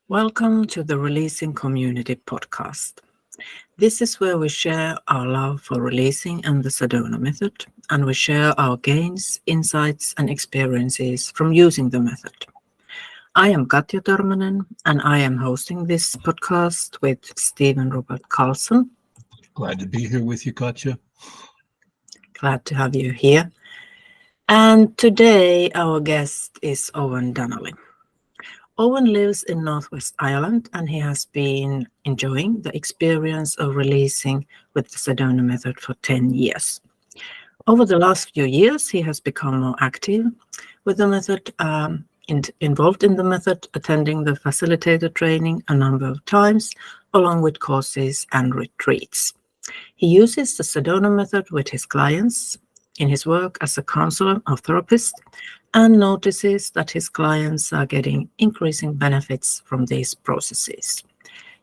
Welcome to the Releasing Community podcast. This is where we share our love for releasing and the Sedona Method, and we share our gains, insights, and experiences from using the method. I am Katja Törmänen, and I am hosting this podcast with Stephen Robert Carlson. Glad to be here with you, Katja. Glad to have you here. And today our guest is Owen Donnelly. Owen lives in Northwest Ireland, and he has been enjoying the experience of releasing with the Sedona Method for 10 years. Over the last few years, he has become more active with the method, involved in the method, attending the Facilitator Training a number of times, along with courses and retreats. He uses the Sedona Method with his clients in his work as a counselor or therapist, and notices that his clients are getting increasing benefits from these processes.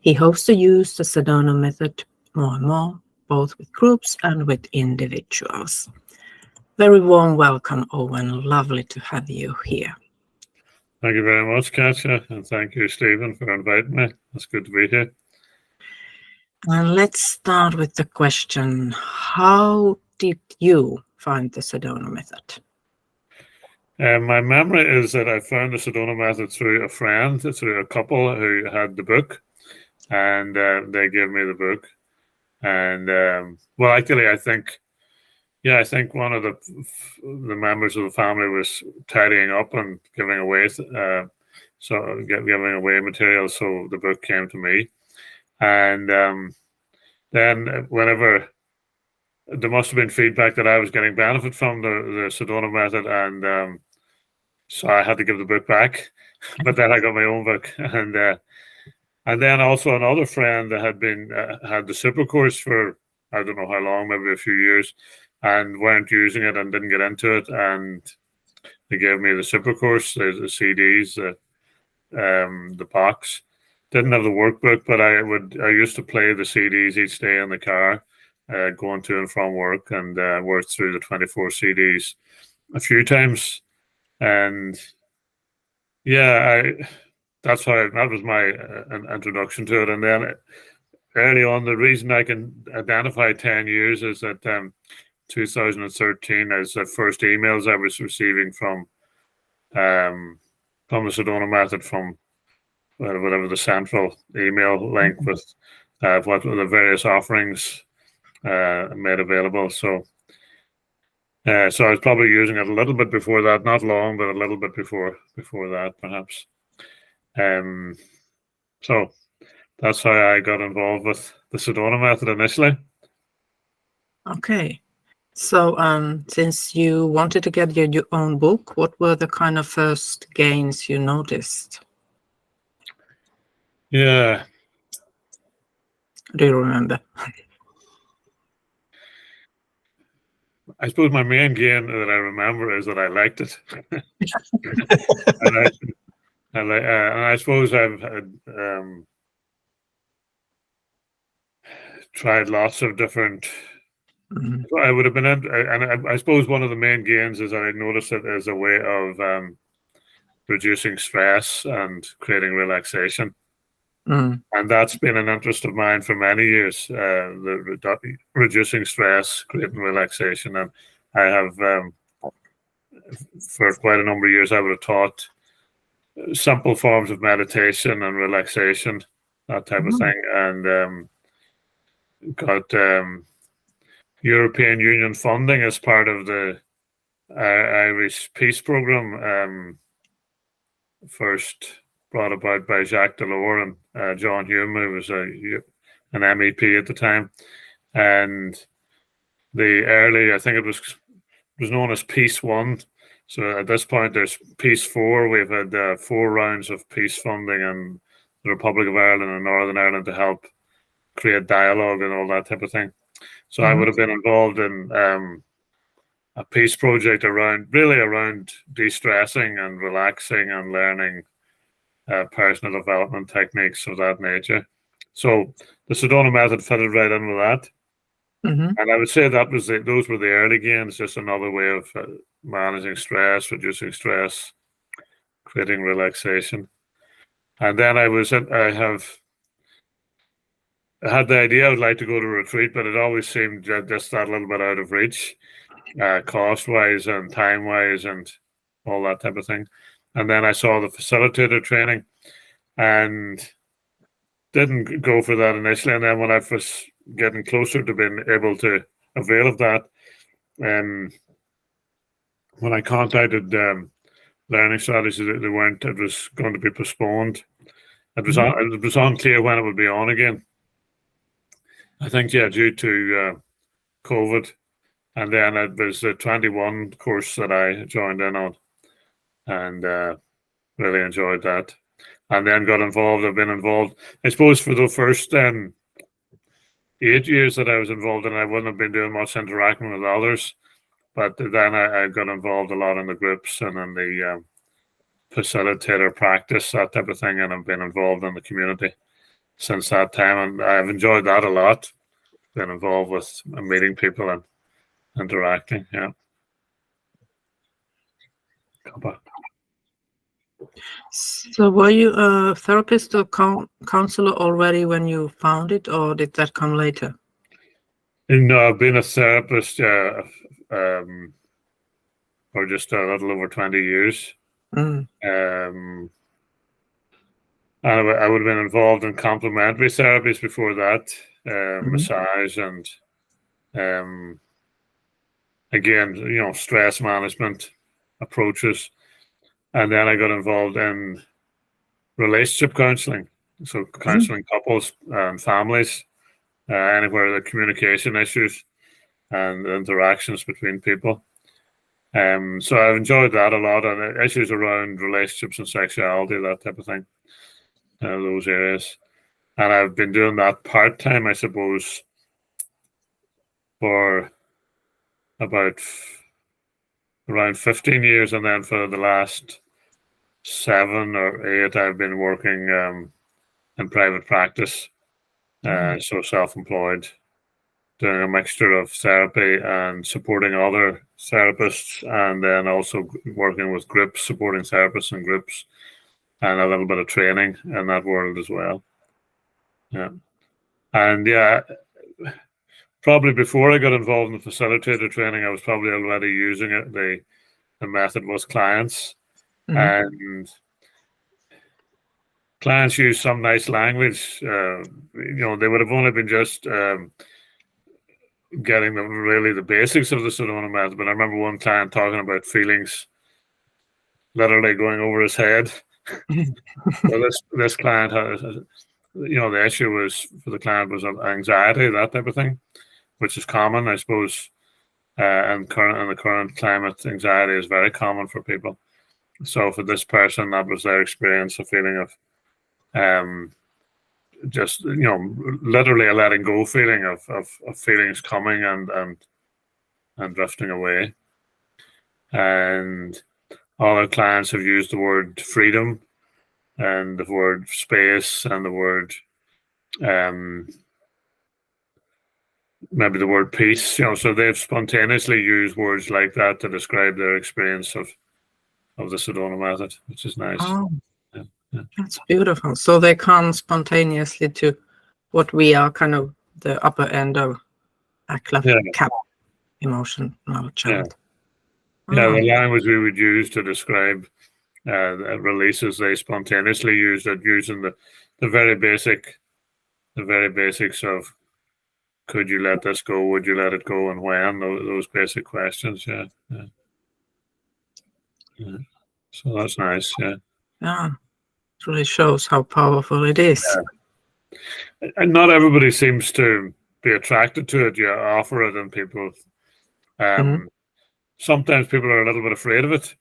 He hopes to use the Sedona Method more and more, both with groups and with individuals. Very warm welcome, Owen. Lovely to have you here. Thank you very much, Katja, and thank you, Stephen, for inviting me. It's good to be here. And let's start with the question, how did you find the Sedona Method? My memory is that I found the Sedona Method through a friend, through a couple who had the book, and they gave me the book. And actually, I think one of the members of the family was tidying up and giving away, giving away material. So the book came to me, and then whenever there must have been feedback that I was getting benefit from the Sedona Method, and so I had to give the book back. But then I got my own book, and then also another friend that had the super course for I don't know how long, maybe a few years, and weren't using it and didn't get into it, and they gave me the super course, the CDs, the box. Didn't have the workbook, but I used to play the CDs each day in the car, going to and from work, and worked through the 24 CDs a few times. And that was my introduction to it. And then early on, the reason I can identify 10 years is that 2013 is the first emails I was receiving from the Sedona Method, from whatever the central email link with what were the various offerings made available. So I was probably using it a little bit before that, not long, but a little bit before that, perhaps. So that's how I got involved with the Sedona Method initially. Okay. So since you wanted to get your own book, what were the kind of first gains you noticed? Yeah. Do you remember? I suppose my main gain that I remember is that I liked it. and I suppose I've tried lots of different. Mm-hmm. I would have been in, and I suppose one of the main gains is that I noticed it as a way of reducing stress and creating relaxation. And that's been an interest of mine for many years, reducing stress, creating relaxation. And I have, for quite a number of years, I would have taught simple forms of meditation and relaxation, that type of thing. And got European Union funding as part of the Irish Peace Programme, first brought about by Jacques Delors and John Hume, who was an MEP at the time. And I think it was known as Peace 1. So at this point, there's Peace 4. We've had 4 rounds of peace funding in the Republic of Ireland and Northern Ireland to help create dialogue and all that type of thing. So I would have been involved in a peace project around de-stressing and relaxing and learning personal development techniques of that nature. So the Sedona Method fitted right in with that. And I would say those were the early gains, just another way of managing stress, reducing stress, creating relaxation. And then I had the idea I would like to go to a retreat, but it always seemed just that little bit out of reach, cost-wise and time-wise and all that type of thing. And then I saw the facilitator training and didn't go for that initially. And then when I was getting closer to being able to avail of that, when I contacted Learning Strategies, it was going to be postponed. It was unclear when it would be on again. I think, due to COVID. And then it was the 21 course that I joined in on, and really enjoyed that. And then got involved. I've been involved, I suppose, for the first 8 years that I was involved in, I wouldn't have been doing much interacting with others. But then I got involved a lot in the groups and in the facilitator practice, that type of thing. And I've been involved in the community since that time. And I've enjoyed that a lot, been involved with meeting people and interacting. Yeah. So were you a therapist or counselor already when you found it, or did that come later? No, I've been a therapist for just a little over 20 years. And I would have been involved in complementary therapies before that, massage and again, stress management approaches. And then I got involved in relationship counseling. So counseling couples and families, anywhere the communication issues and interactions between people. So I've enjoyed that a lot, and issues around relationships and sexuality, that type of thing, those areas. And I've been doing that part-time, I suppose, for about around 15 years, and then for the last 7 or 8 I've been working in private practice, so self-employed, doing a mixture of therapy and supporting other therapists, and then also working with groups, supporting therapists and groups, and a little bit of training in that world as well. And probably before I got involved in the facilitator training, I was probably already using it. The method was clients, and clients use some nice language. They would have only been just getting the basics of the Sedona Method. But I remember one client talking about feelings literally going over his head. So this client has, the issue was for the client was anxiety, that type of thing, which is common, I suppose. In the current climate, anxiety is very common for people. So for this person, that was their experience, a feeling of just literally a letting go feeling of feelings coming and drifting away. And other clients have used the word freedom and the word space and the word maybe the word peace, so they've spontaneously used words like that to describe their experience of the Sedona Method, which is nice. Oh, that's beautiful. So they come spontaneously to what we are kind of the upper end of a cap emotional child. The language we would use to describe releases, they spontaneously used it, using the very basics of, could you let this go? Would you let it go? And when? Those basic questions. Yeah. So that's nice. Yeah. It really shows how powerful it is. And not everybody seems to be attracted to it. You offer it, and people. Sometimes people are a little bit afraid of it,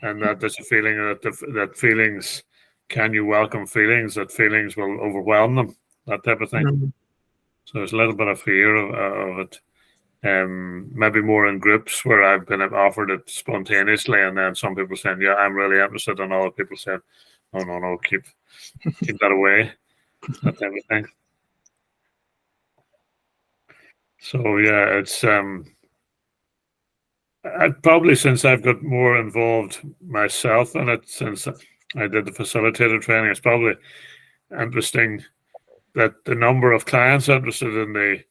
and that there's a feeling that feelings. Can you welcome feelings? That feelings will overwhelm them. That type of thing. So there's a little bit of fear of it. Maybe more in groups where I've been offered it spontaneously, and then some people saying, "Yeah, I'm really interested," and other people saying, "Oh no, keep that away," that type of thing. So it's I'd probably, since I've got more involved myself in it, since I did the facilitator training. It's probably interesting that the number of clients interested in the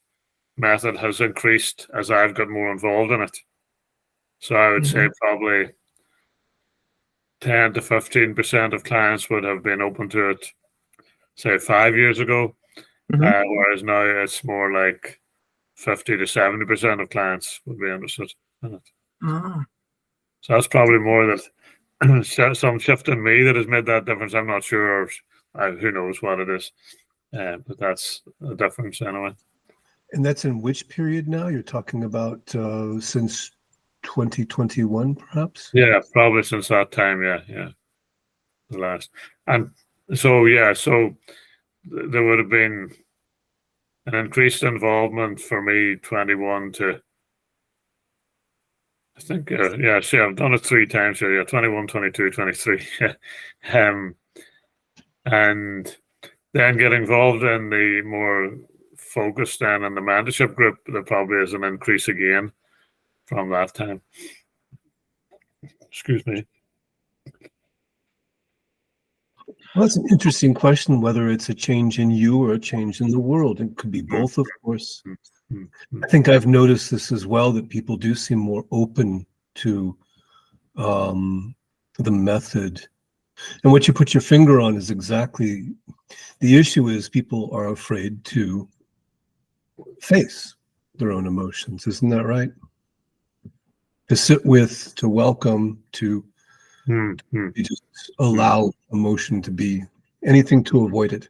method has increased as I've got more involved in it. So I would say probably 10 to 15% of clients would have been open to it, say 5 years ago, whereas now it's more like 50 to 70% of clients would be interested in it. Ah. So that's probably more that some shift in me that has made that difference. I'm not sure, who knows what it is, but that's a difference anyway. And that's in which period now? You're talking about since 2021, perhaps? Yeah, probably since that time. Yeah, the last. And so there would have been an increased involvement for me 21 to, I think, see, I've done it 3 times here. Yeah, 21, 22, 23. And then get involved in the more focused then in the mentorship group. There probably is an increase again from that time. Excuse me. Well, that's an interesting question, whether it's a change in you or a change in the world. It could be both, of course. I think I've noticed this as well, that people do seem more open to the method. And what you put your finger on is exactly the issue. Is people are afraid to face their own emotions. Isn't that right? To sit with, to welcome, to you just allow emotion to be, anything to avoid it.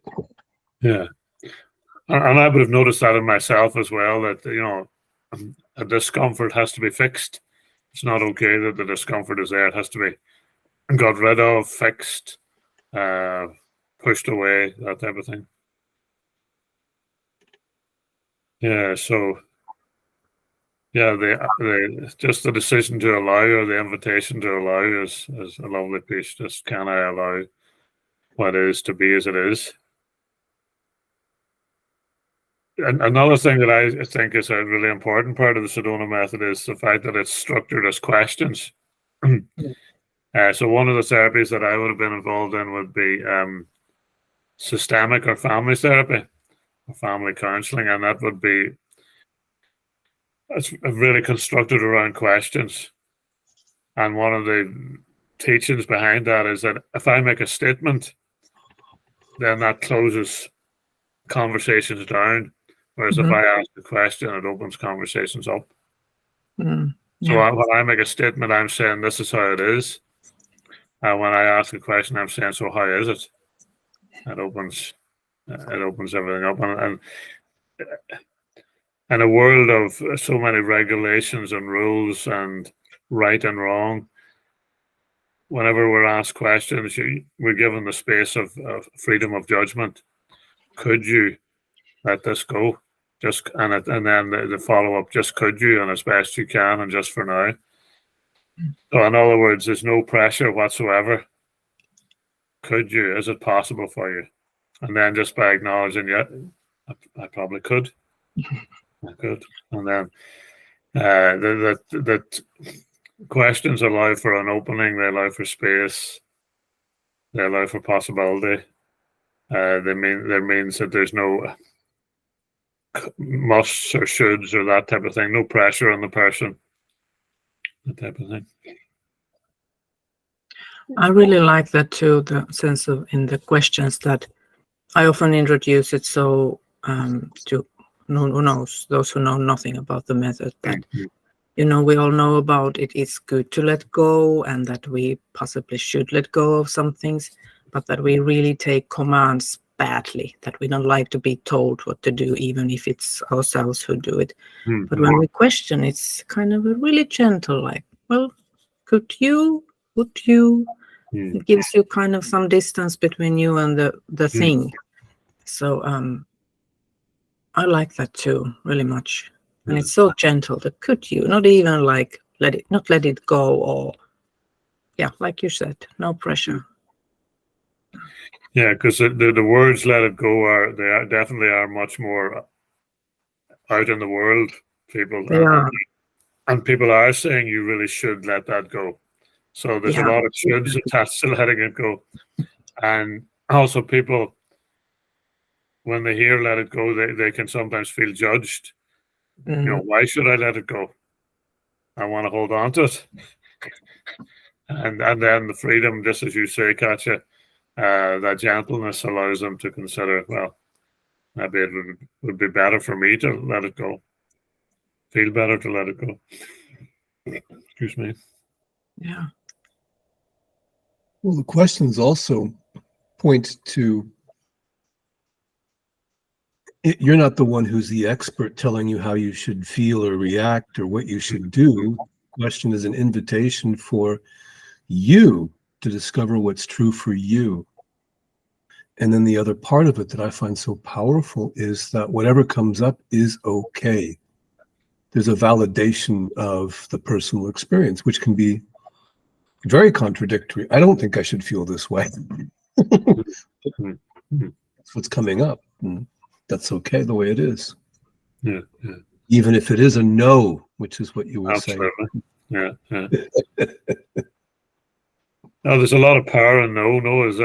Yeah. And I would have noticed that in myself as well, that, a discomfort has to be fixed. It's not okay that the discomfort is there. It has to be got rid of, fixed, pushed away, that type of thing. Yeah, so just the decision to allow, or the invitation to allow, is a lovely piece. Just, can I allow what is to be as it is? And another thing that I think is a really important part of the Sedona Method is the fact that it's structured as questions. So one of the therapies that I would have been involved in would be systemic or family therapy, or family counselling, and that would be, it's really constructed around questions. And one of the teachings behind that is that if I make a statement, then that closes conversations down. Whereas if I ask a question, it opens conversations up. So when I make a statement, I'm saying this is how it is. And when I ask a question, I'm saying, so how is it? It opens everything up. And in a world of so many regulations and rules and right and wrong, whenever we're asked questions, we're given the space of freedom of judgment. Could you let this go? And then the follow-up, just could you, and as best you can, and just for now. So in other words, there's no pressure whatsoever. Could you? Is it possible for you? And then just by acknowledging, yeah, I probably could. I could. And then that questions allow for an opening, they allow for space, they allow for possibility. There means that there's no musts or shoulds or that type of thing, no pressure on the person, that type of thing. I really like that too, the sense of in the questions that I often introduce it so to those who know nothing about the method, that we all know about it. It's good to let go, and that we possibly should let go of some things, but that we really take commands badly, that we don't like to be told what to do, even if it's ourselves who do it. But when we question, it's kind of a really gentle, like, well, could you, would you? It gives you kind of some distance between you and the thing. So I like that too, really much. And it's so gentle, the could you, not even like let it go, or like you said, no pressure. Yeah, because the words "let it go" definitely are much more out in the world. People They are. And people are saying you really should let that go. So there's a lot of shoulds attached to letting it go. And also people, when they hear let it go, they can sometimes feel judged. You know, why should I let it go? I want to hold on to it. And then the freedom, just as you say, Katja, that gentleness allows them to consider, well, maybe it would be better for me to let it go. Feel better to let it go. Excuse me. Yeah. Well, the questions also point to you're not the one who's the expert telling you how you should feel or react or what you should do. The question is an invitation for you to discover what's true for you. And then the other part of it that I find so powerful is that whatever comes up is okay. There's a validation of the personal experience, which can be very contradictory. I don't think I should feel this way. That's what's coming up. And that's okay the way it is. Yeah. Even if it is a no, which is what you were saying. Yeah. Now, there's a lot of power in no. No is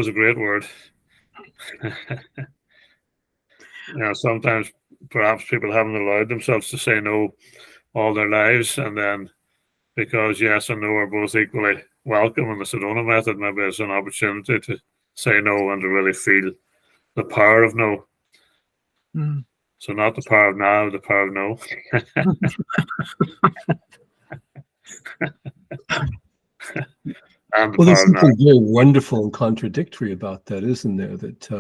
a great word. Sometimes perhaps people haven't allowed themselves to say no all their lives, and then because yes and no are both equally welcome in the Sedona Method, maybe it's an opportunity to say no and to really feel the power of no. So not the power of now, the power of no. Well, there's something very wonderful and contradictory about that, isn't there? That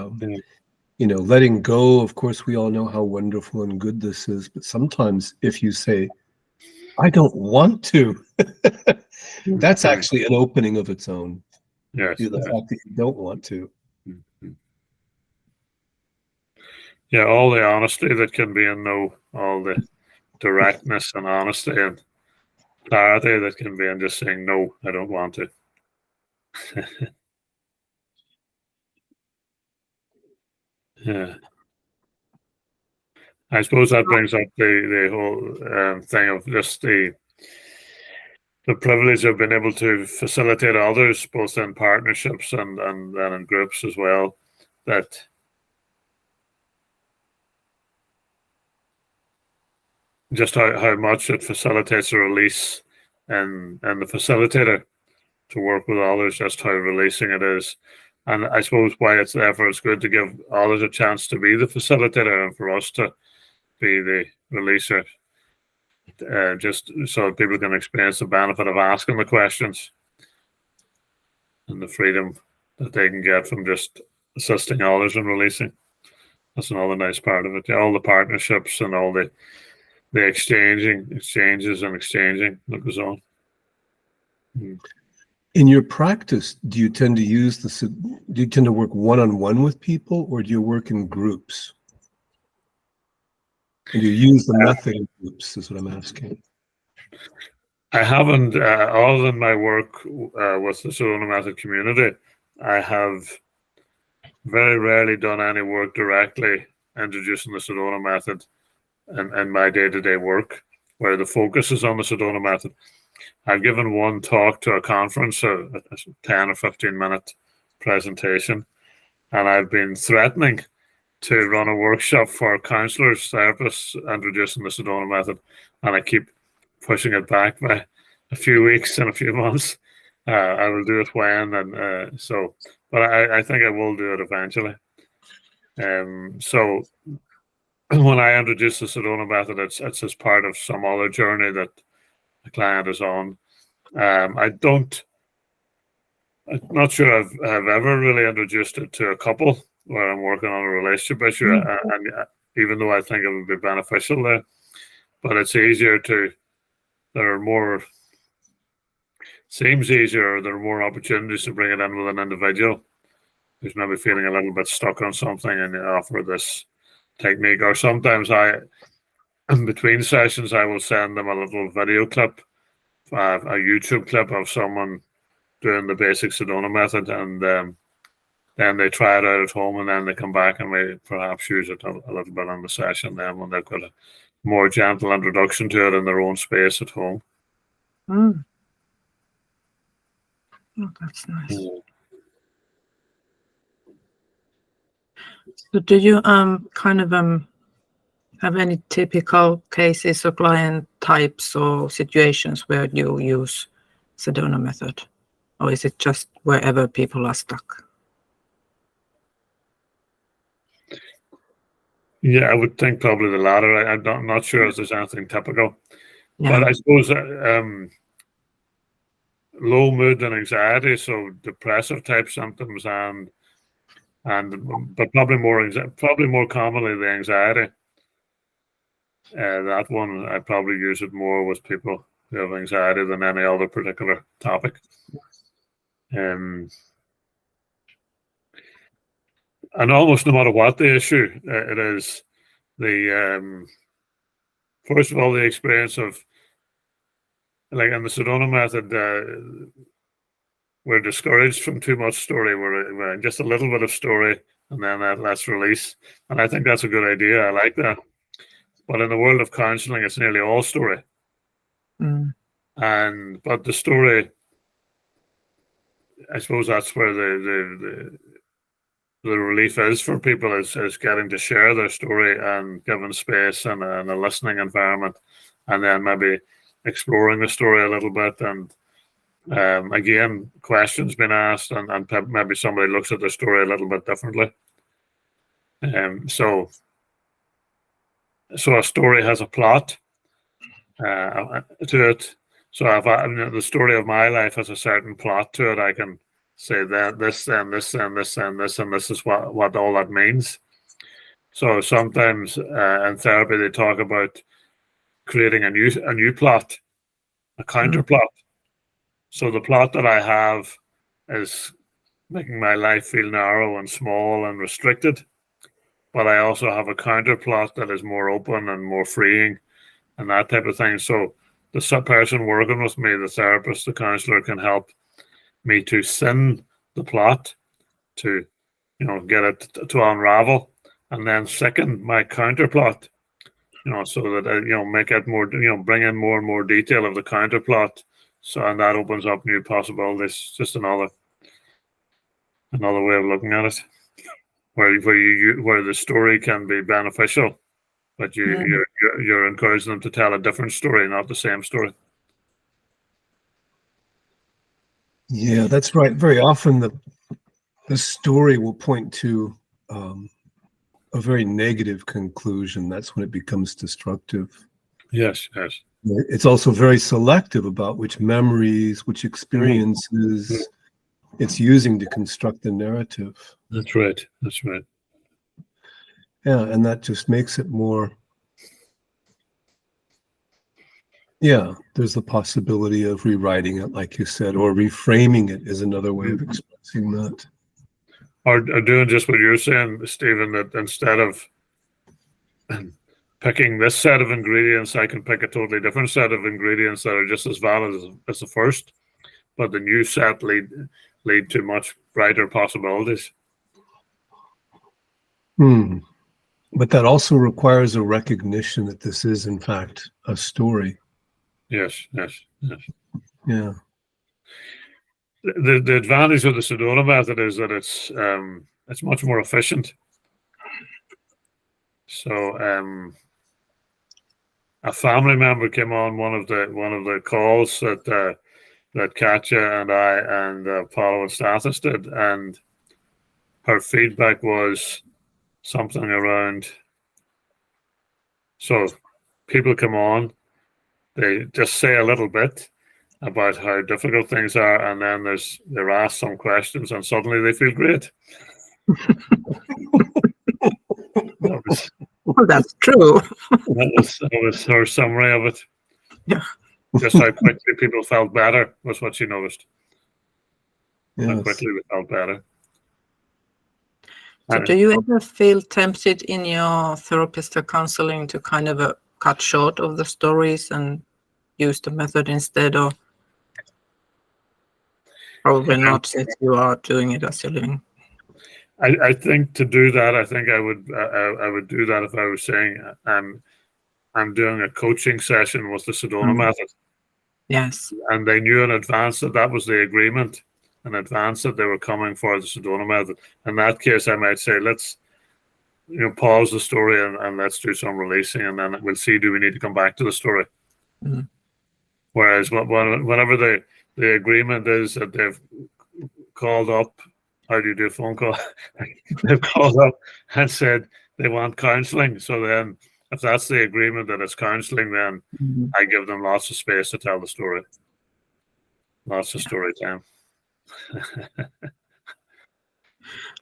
letting go, of course, we all know how wonderful and good this is, but sometimes if you say, I don't want to, that's actually an opening of its own. Yes. The fact that you don't want to. Yeah, all the honesty that can be in no, all the directness and honesty and clarity that can be in just saying, no, I don't want to. Yeah. I suppose that brings up the whole thing of just the privilege of being able to facilitate others, both in partnerships and in groups as well, that just how much it facilitates a release and the facilitator to work with others, just how releasing it is. And I suppose why it's therefore it's good to give others a chance to be the facilitator and for us to be the releaser, just so that people can experience the benefit of asking the questions and the freedom that they can get from just assisting others in releasing. That's another nice part of it. All the partnerships and all the exchanges that goes on. In your practice, do you tend to work one-on-one with people, or do you work in groups? And you use the method in groups, is what I'm asking. I haven't, other than my work with the Sedona Method community, I have very rarely done any work directly introducing the Sedona Method in my day-to-day work, where the focus is on the Sedona Method. I've given one talk to a conference, a 10 or 15 minute presentation, and I've been threatening to run a workshop for counselors, therapists, introducing the Sedona Method, and I keep pushing it back by a few weeks and a few months. I will do it when, but I think I will do it eventually. So when I introduce the Sedona Method, it's as part of some other journey that the client is on. I'm not sure I've ever really introduced it to a couple where I'm working on a relationship issue, and even though I think it would be beneficial there, but it's easier seems easier, there are more opportunities to bring it in with an individual who's maybe feeling a little bit stuck on something, and you offer this technique. Or sometimes in between sessions, I will send them a little video clip, a YouTube clip of someone doing the basic Sedona Method, and then they try it out at home, and then they come back and we perhaps use it a little bit on the session then when they've got a more gentle introduction to it in their own space at home. Oh, that's nice. Mm. So do you kind of have any typical cases or client types or situations where you use Sedona method, or is it just wherever people are stuck? Yeah, I would think probably the latter. I'm not sure if there's anything typical, but Yeah. I suppose low mood and anxiety, so depressive type symptoms, but probably more commonly the anxiety. That one I probably use it more with people who have anxiety than any other particular topic. And almost no matter what the issue, it is the first of all the experience of, like in the Sedona method, we're discouraged from too much story. We're just a little bit of story, and then let's release. And I think that's a good idea. I like that. But in the world of counselling, it's nearly all story. Mm. But the story, I suppose that's where the relief is for people, is getting to share their story and given space and a listening environment, and then maybe exploring the story a little bit, and again, questions being asked, and maybe somebody looks at the story a little bit differently. So a story has a plot to it. So if the story of my life has a certain plot to it, I can say that this and this and this and this and this is what all that means. So sometimes in therapy they talk about creating a new plot, a counter plot. So the plot that I have is making my life feel narrow and small and restricted, but I also have a counter plot that is more open and more freeing and that type of thing. So the person working with me, the therapist, the counsellor, can help me to sin the plot, to get it to unravel, and then second my counter plot, so that I make it more, bring in more and more detail of the counter plot. So, and that opens up new possibilities. Just another way of looking at it, where the story can be beneficial, but you're encouraging them to tell a different story, not the same story. Yeah, that's right. Very often the story will point to a very negative conclusion. That's when it becomes destructive. Yes. It's also very selective about which memories, which experiences it's using to construct the narrative. That's right. Yeah, and that just makes it more. Yeah, there's the possibility of rewriting it, like you said, or reframing it is another way of expressing that. Or doing just what you're saying, Stephen, that instead of picking this set of ingredients, I can pick a totally different set of ingredients that are just as valid as the first, but the new set lead to much brighter possibilities. But that also requires a recognition that this is, in fact, a story. Yes. Yeah. The advantage of the Sedona method is that it's much more efficient. So a family member came on one of the calls that Katja and I and Paulo and Stathis did, and her feedback was something around. So people come on, they just say a little bit about how difficult things are, and then they're asked some questions, and suddenly they feel great. Well, that's true. That was her summary of it. Yeah. Just how quickly people felt better was what she noticed. Yes. How quickly we felt better. So do you ever feel tempted in your therapist or counseling to kind of cut short of the stories and use the method instead, or probably not, since you are doing it as a living? I think to do that, I think I would do that if I was saying I'm doing a coaching session with the Sedona method. Yes. And they knew in advance that was the agreement. in advance that they were coming for the Sedona Method. In that case, I might say, let's pause the story and let's do some releasing, and then we'll see, do we need to come back to the story? Mm. Whereas whenever the agreement is that they've called up, how do you do a phone call? They've called up and said they want counselling. So then if that's the agreement that it's counselling, then I give them lots of space to tell the story. Lots of story time.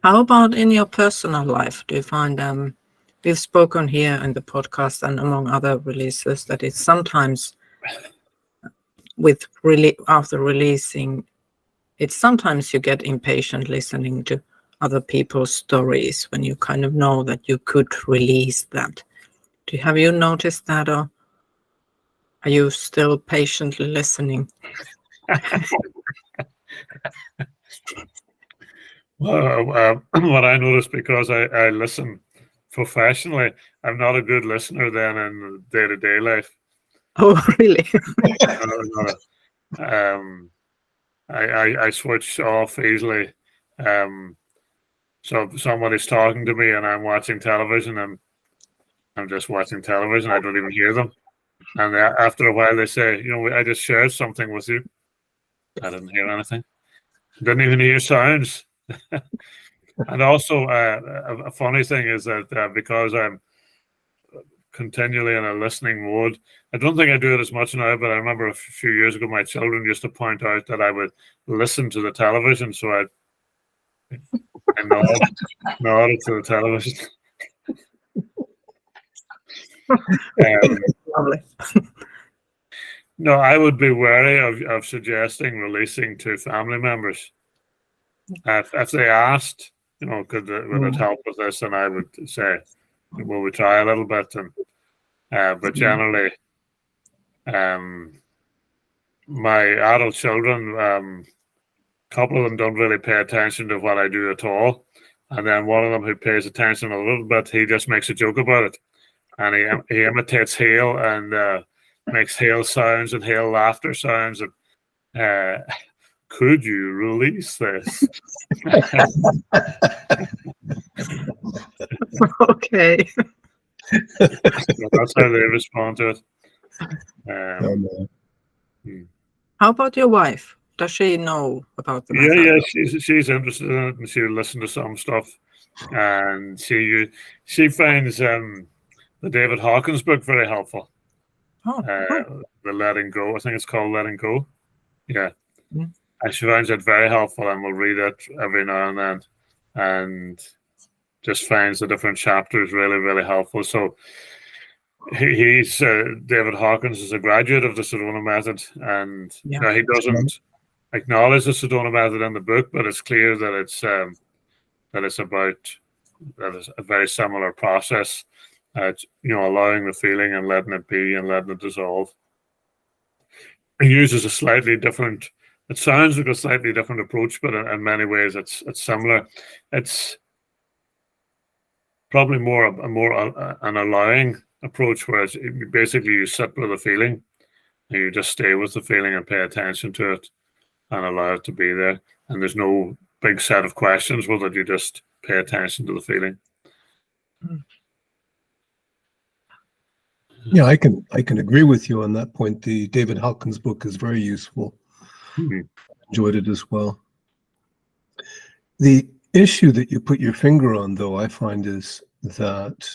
How about in your personal life? Do you find we've spoken here in the podcast and among other releases that it's sometimes after releasing, it's sometimes you get impatient listening to other people's stories when you kind of know that you could release that. Have you noticed that, or are you still patiently listening? Well, what I noticed, because I listen professionally, I'm not a good listener then in day-to-day life. Oh, really? I switch off easily. So if somebody's talking to me and I'm watching television and I'm just watching television, I don't even hear them. And after a while they say, I just shared something with you. I didn't hear anything. Didn't even hear sounds. And also, a funny thing is that because I'm continually in a listening mode, I don't think I do it as much now, but I remember a few years ago, my children used to point out that I would listen to the television, so I nodded to the television. Lovely. No, I would be wary of suggesting releasing to family members. If they asked, would it help with this, and I would say, will we try a little bit? And but generally, my adult children, a couple of them don't really pay attention to what I do at all, and then one of them who pays attention a little bit, he just makes a joke about it, and he imitates hail and makes hail sounds and hail laughter sounds, and could you release this? Okay. So that's how they respond to it. How about your wife? Does she know about the method? Yeah, she's interested in it, and she'll listen to some stuff. And she finds the David Hawkins book very helpful. The Letting Go, I think it's called Letting Go. Yeah. And she finds it very helpful, and will read it every now and then, and just finds the different chapters really, really helpful. So he's David Hawkins is a graduate of the Sedona Method, and he doesn't acknowledge the Sedona Method in the book, but it's clear that it's a very similar process. Allowing the feeling and letting it be and letting it dissolve. He uses a slightly different. It sounds like a slightly different approach, but in many ways it's similar. It's probably more an allowing approach, whereas basically you sit with the feeling and you just stay with the feeling and pay attention to it and allow it to be there. And there's no big set of questions with it. You just pay attention to the feeling. Yeah, I can agree with you on that point. The David Hawkins book is very useful. Enjoyed it as well. The issue that you put your finger on, though, I find is that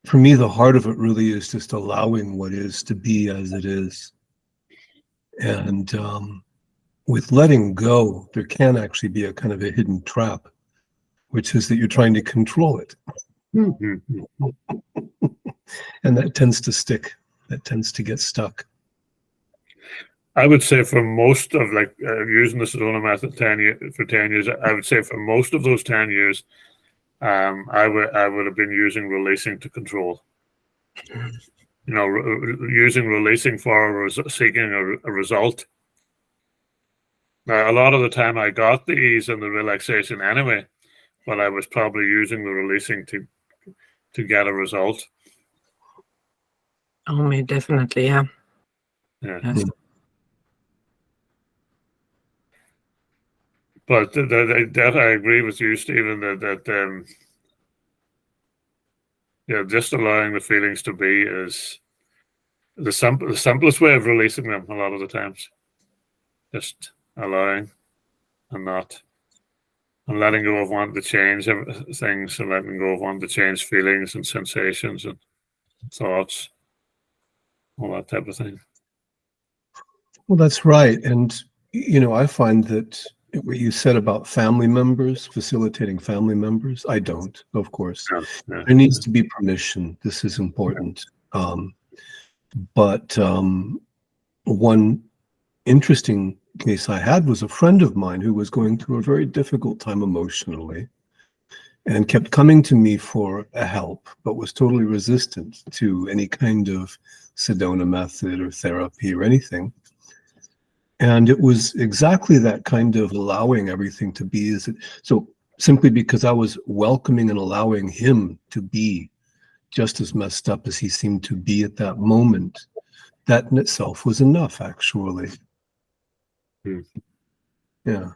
for me, the heart of it really is just allowing what is to be as it is. And with letting go, there can actually be a kind of a hidden trap, which is that you're trying to control it. And that tends to stick. That tends to get stuck. I would say for most of using the Sedona Method 10 years, I would say for most of those 10 years, I would have been using releasing to control. Using releasing for seeking a result. Now, a lot of the time I got the ease and the relaxation anyway, but I was probably using the releasing to get a result. Oh, definitely, yeah. Yeah. Yes. But that I agree with you, Stephen, that just allowing the feelings to be is the simplest way of releasing them a lot of the times. Just allowing and letting go of wanting to change things, and letting go of wanting to change feelings and sensations and thoughts, all that type of thing. Well, that's right. And, I find that what you said about family members, facilitating family members, I don't, of course. Yeah. There needs to be permission. This is important. But one interesting case I had was a friend of mine who was going through a very difficult time emotionally and kept coming to me for a help, but was totally resistant to any kind of Sedona Method or therapy or anything. And it was exactly that kind of allowing everything to be. So simply because I was welcoming and allowing him to be just as messed up as he seemed to be at that moment, that in itself was enough, actually. Yeah.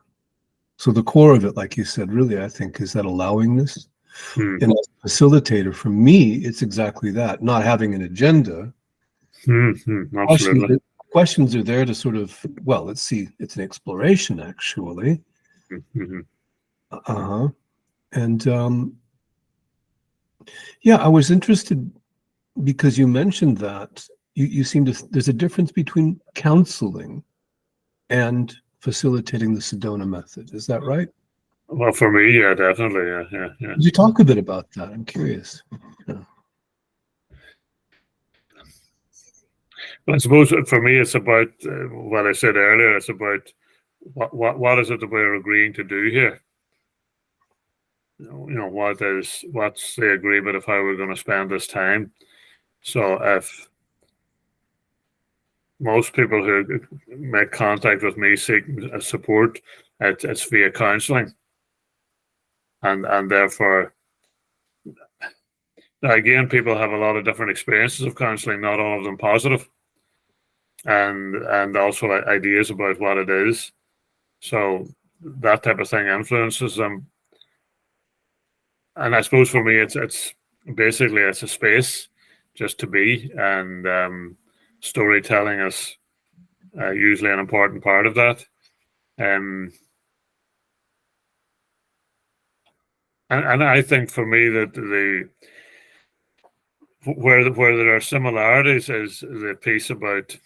So the core of it, like you said, really, I think, is that allowingness. And as a facilitator, for me, it's exactly that, not having an agenda. Absolutely. Questions are there to sort of, well, let's see, it's an exploration, actually. And I was interested because you mentioned that you seem to, there's a difference between counseling and facilitating the Sedona Method. Is that right? Well, for me, yeah, definitely. Yeah. Could you talk a bit about that? I'm curious. I suppose for me, it's about what I said earlier. It's about what is it that we're agreeing to do here? What's the agreement of how we're going to spend this time? So if most people who make contact with me seeking support, it's via counselling, and therefore, again, people have a lot of different experiences of counselling, not all of them positive, and also ideas about what it is. So that type of thing influences them. And I suppose for me, it's basically a space just to be, and storytelling is usually an important part of that. And I think for me that where there are similarities is the piece about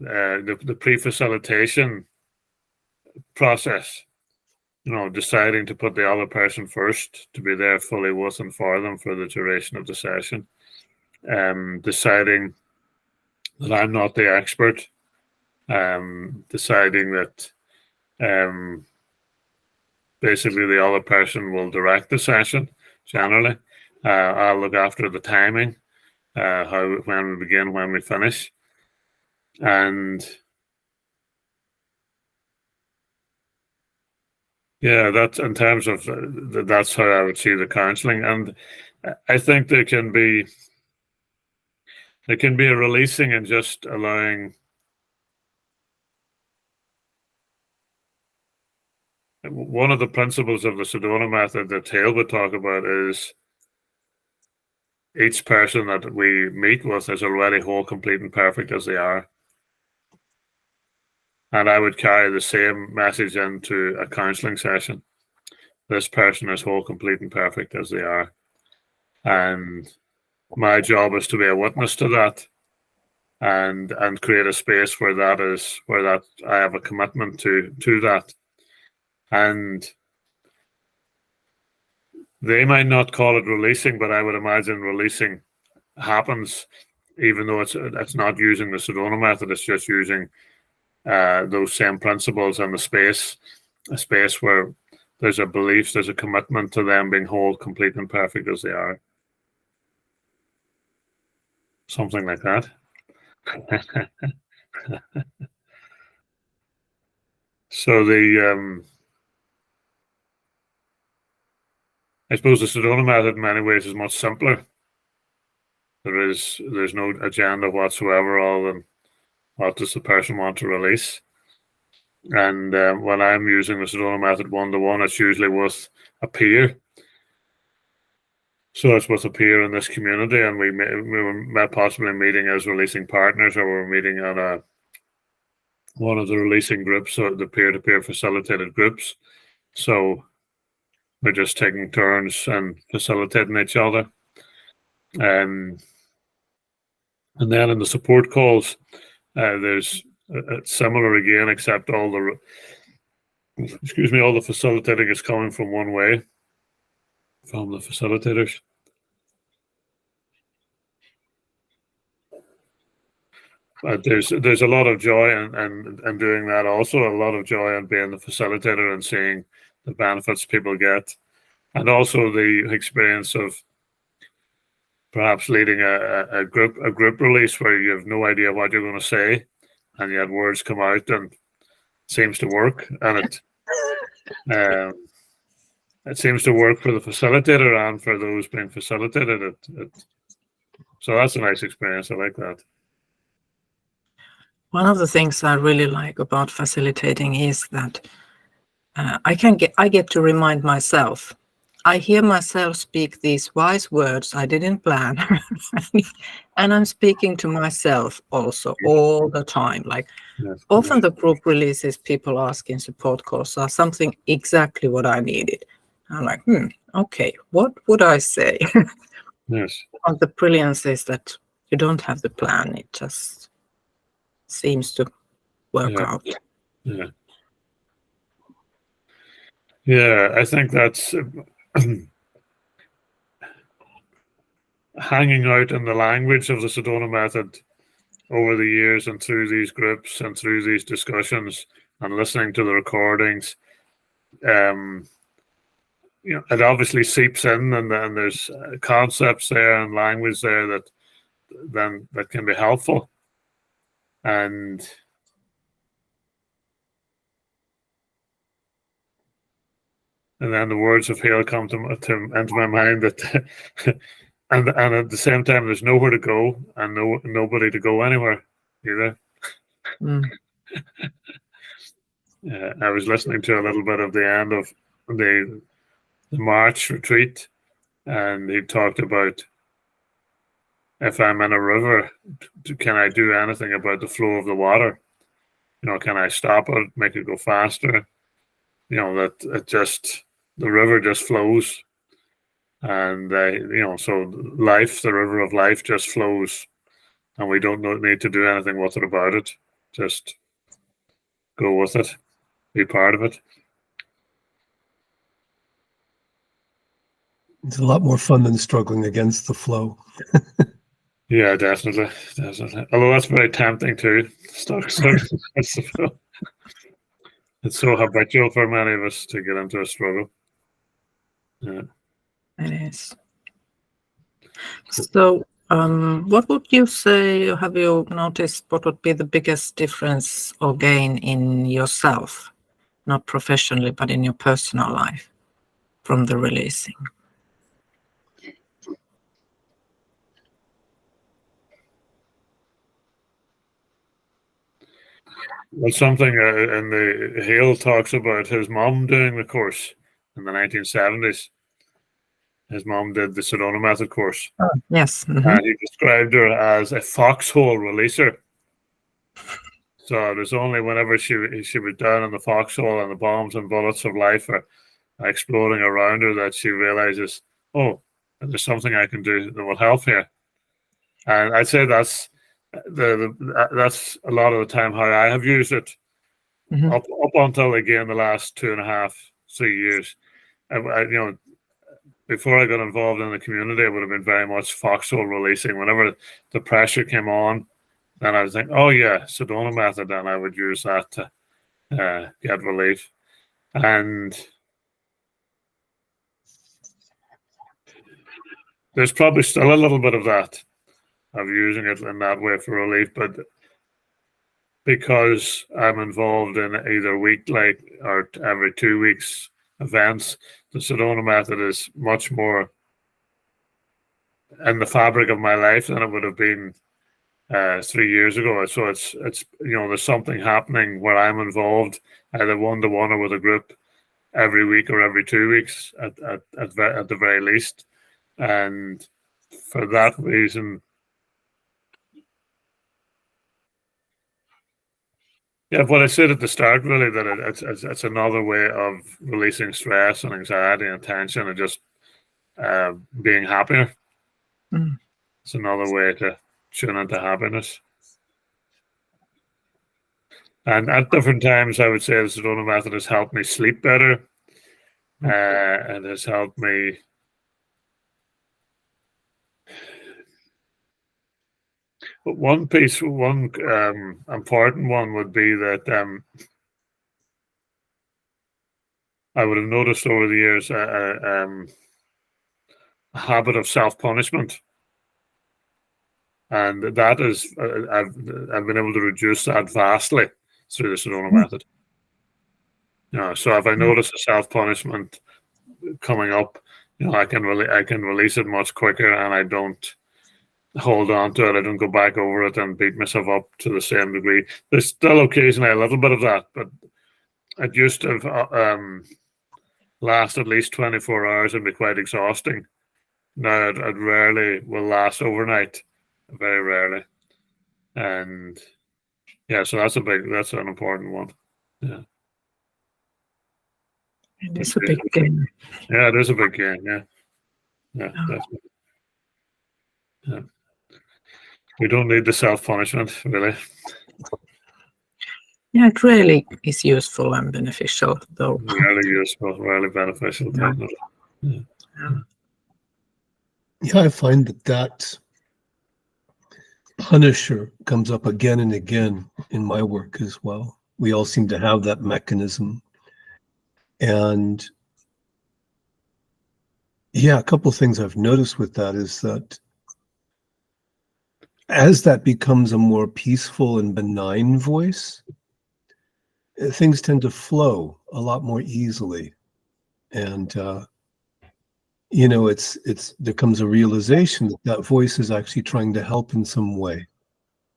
the pre-facilitation process. Deciding to put the other person first, to be there fully with and for them for the duration of the session. Deciding that I'm not the expert. Deciding that basically the other person will direct the session generally. I'll look after the timing, when we begin, when we finish. And yeah, that's in terms of that's how I would see the counselling. And I think there can be a releasing and just allowing. One of the principles of the Sedona Method that Hale would talk about is each person that we meet with is already whole, complete, and perfect as they are. And I would carry the same message into a counselling session. This person is whole, complete, and perfect as they are. And my job is to be a witness to that, and create a space where that I have a commitment to that. And they might not call it releasing, but I would imagine releasing happens, even though it's not using the Sedona Method. It's just using those same principles and a space where there's a belief, there's a commitment to them being whole, complete, and perfect as they are. Something like that. So I suppose the Sedona Method in many ways is much simpler. There's no agenda whatsoever, other than what does the person want to release. And when I'm using the Sedona Method one-to-one, it's usually with a peer. So it's with a peer in this community, and we were possibly meeting as releasing partners, or we're meeting on one of the releasing groups, or the peer-to-peer facilitated groups. So we're just taking turns and facilitating each other. And then in the support calls, there's similar again, except all the facilitating is coming from one way, from the facilitators. But there's a lot of joy in doing that. Also, a lot of joy in being the facilitator and seeing the benefits people get, and also the experience of perhaps leading a group release where you have no idea what you're going to say, and yet words come out and it seems to work, and it seems to work for the facilitator and for those being facilitated. So that's a nice experience. I like that. One of the things I really like about facilitating is that I get to remind myself. I hear myself speak these wise words I didn't plan, and I'm speaking to myself also all the time. Like often the group releases people ask in support calls are something exactly what I needed. I'm like, okay, what would I say? Yes. And the brilliance is that you don't have the plan; it just seems to work out. Yeah, I think that's hanging out in the language of the Sedona Method over the years and through these groups and through these discussions and listening to the recordings. It obviously seeps in, and there's concepts there and language there that can be helpful. And then the words of Hale come into my mind that, and at the same time, there's nowhere to go and nobody to go anywhere either. I was listening to a little bit of the end of the March retreat, and he talked about, if I'm in a river, can I do anything about the flow of the water? Can I stop it, make it go faster? That the river just flows, and so the river of life just flows, and we don't need to do anything with it about it. Just go with it, be part of it. It's a lot more fun than struggling against the flow. Yeah, definitely. Although that's very tempting too. It's so habitual for many of us to get into a struggle. Yeah. It is. So, what would you say, have you noticed what would be the biggest difference or gain in yourself, not professionally, but in your personal life from the releasing? Well, something in the Hale talks about his mom doing the course in the 1970s. His mom did the Sedona Method course. Oh, yes. Mm-hmm. And he described her as a foxhole releaser. So it was only whenever she was down in the foxhole and the bombs and bullets of life are exploding around her that she realizes, oh, there's something I can do that will help here. And I'd say that's that's a lot of the time how I have used it. Mm-hmm. up until again the last 2.5, 3 years. I before I got involved in the community, I would have been very much foxhole releasing. Whenever the pressure came on, then I was thinking, oh yeah, Sedona Method, and I would use that to get relief. And there's probably still a little bit of that, of using it in that way for relief, but because I'm involved in either weekly or every 2 weeks events, the Sedona Method is much more in the fabric of my life than it would have been 3 years ago. So it's there's something happening where I'm involved, either one-to-one or with a group, every week or every 2 weeks at the very least. And for that reason, what I said at the start, really, that it's another way of releasing stress and anxiety and tension and just being happier. It's another way to tune into happiness. And at different times, I would say the Sedona Method has helped me sleep better, and has helped me one important one would be that I would have noticed over the years a habit of self-punishment. And that is, I've been able to reduce that vastly through the Sedona Method. So if I notice a self-punishment coming up, I can release it much quicker, and I don't hold on to it. I don't go back over it and beat myself up to the same degree. There's still occasionally a little bit of that, but it used to last at least 24 hours and be quite exhausting. Now it rarely will last overnight. Very rarely. And so that's an important one. Yeah. It is a big gain. Yeah, it is a big gain. Yeah, definitely. Yeah. We don't need the self-punishment, really. Yeah, it really is useful and beneficial, though. Really useful, really beneficial, definitely. I find that punisher comes up again and again in my work as well. We all seem to have that mechanism. And a couple of things I've noticed with that is that as that becomes a more peaceful and benign voice, things tend to flow a lot more easily. And there comes a realization that voice is actually trying to help in some way.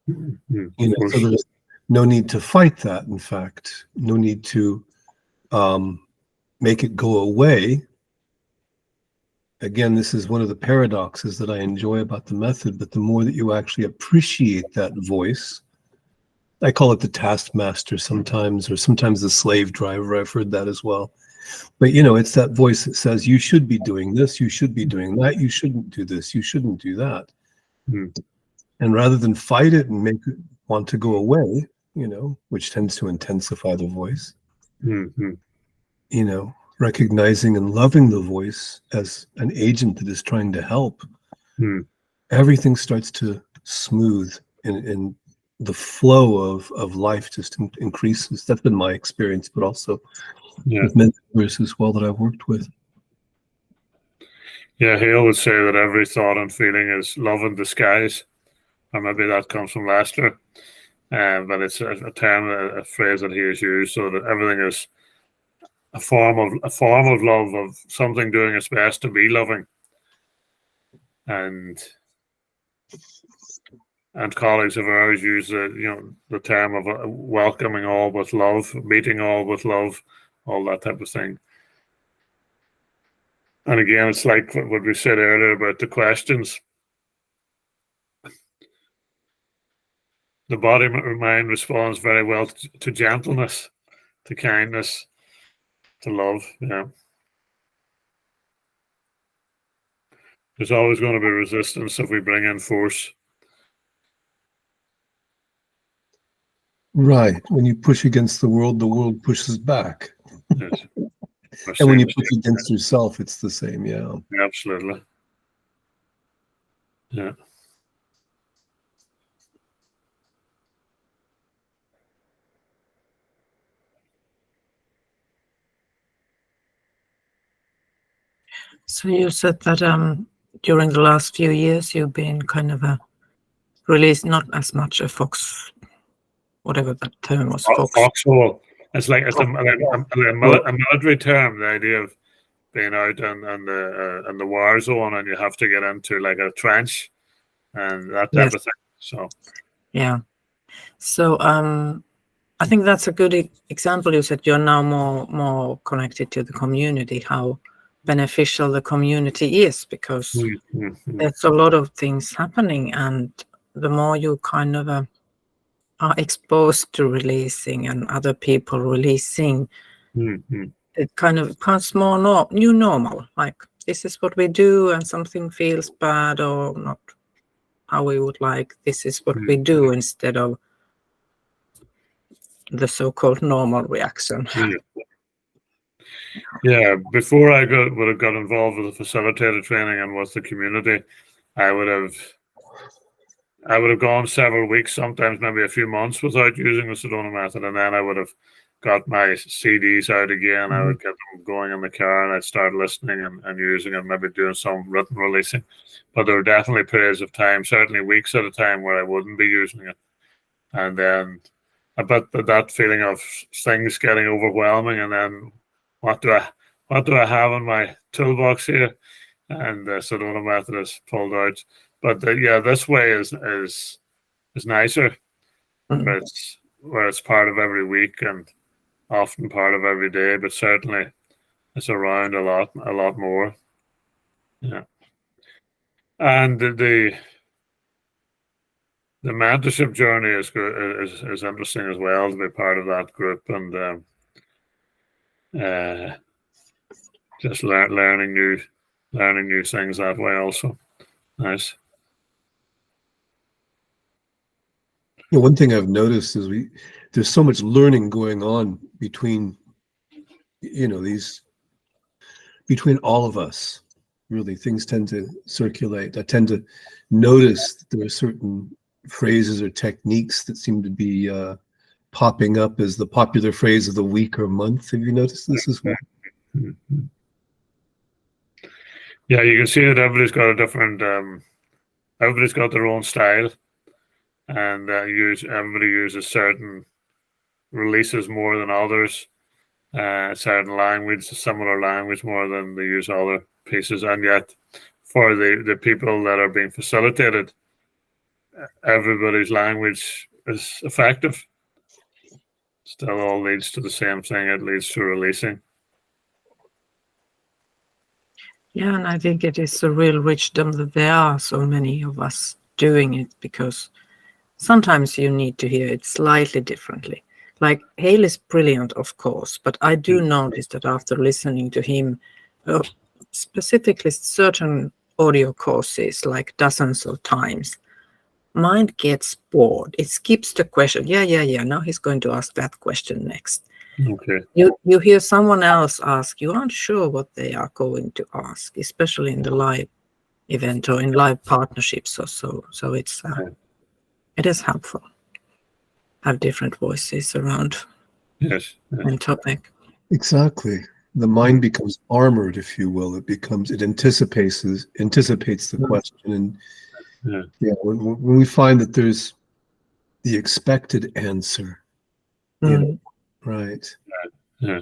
So there's no need to fight that. In fact, no need to make it go away. Again, this is one of the paradoxes that I enjoy about the method, but the more that you actually appreciate that voice, I call it the taskmaster sometimes, or sometimes the slave driver. I've heard that as well. But, it's that voice that says, you should be doing this, you should be doing that, you shouldn't do this, you shouldn't do that. And rather than fight it and make it want to go away, which tends to intensify the voice, recognizing and loving the voice as an agent that is trying to help, everything starts to smooth, and the flow of life just increases. That's been my experience, but also with mentors as well that I've worked with. Yeah, he always say that every thought and feeling is love in disguise, or maybe that comes from Lester, but it's a term, a phrase that he has used, so that everything is a form of love, of something doing its best to be loving, and colleagues have always used the term of welcoming all with love, meeting all with love, all that type of thing. And again, it's like what we said earlier about the questions. The body or mind responds very well to gentleness, to kindness, to love. There's always going to be resistance if we bring in force. Right. When you push against the world pushes back. Yes. And when you push against yourself, it's the same. Yeah. Absolutely. Yeah. So you said that during the last few years you've been kind of released, not as much a fox, whatever that term was. Foxhole. It's like a military term. The idea of being out in the war zone, and you have to get into like a trench and that type of thing. So Yeah. So I think that's a good example. You said you're now more connected to the community, how beneficial the community is, because there's a lot of things happening, and the more you kind of are exposed to releasing and other people releasing, it kind of becomes more new normal. Like, this is what we do, and something feels bad or not how we would like, this is what we do, instead of the so-called normal reaction. Yeah, before I would have got involved with the facilitator training and with the community, I would have gone several weeks, sometimes maybe a few months, without using the Sedona Method, and then I would have got my CDs out again. I would get them going in the car, and I'd start listening and using and maybe doing some written releasing. But there were definitely periods of time, certainly weeks at a time, where I wouldn't be using it, and then about that feeling of things getting overwhelming, and then what do I have in my toolbox here? And the Sedona Method is pulled out. But this way is nicer, where it's part of every week and often part of every day, but certainly it's around a lot more. Yeah. And the mentorship journey is interesting as well, to be part of that group, and just learning new things that way also. Nice. One thing I've noticed is there's so much learning going on between between all of us. Really, things tend to circulate. I tend to notice that there are certain phrases or techniques that seem to be popping up as the popular phrase of the week or month. Have you noticed this as well? Yeah, you can see that everybody's got a different. Everybody's got their own style, and everybody uses certain releases more than others. Certain language, similar language, more than they use other pieces, and yet for the people that are being facilitated, everybody's language is effective. Still all leads to the same thing. It leads to releasing. Yeah, and I think it is a real wisdom that there are so many of us doing it, because sometimes you need to hear it slightly differently. Like, Hale is brilliant, of course, but I do notice that after listening to him, specifically certain audio courses, like dozens of times, mind gets bored. It skips the question. Yeah. Now he's going to ask that question next. Okay. You hear someone else ask, you aren't sure what they are going to ask, especially in the live event or in live partnerships or so. So it is helpful. Have different voices around one topic. Exactly. The mind becomes armored, if you will. It anticipates the question, and when we find that there's the expected answer, right? Yeah.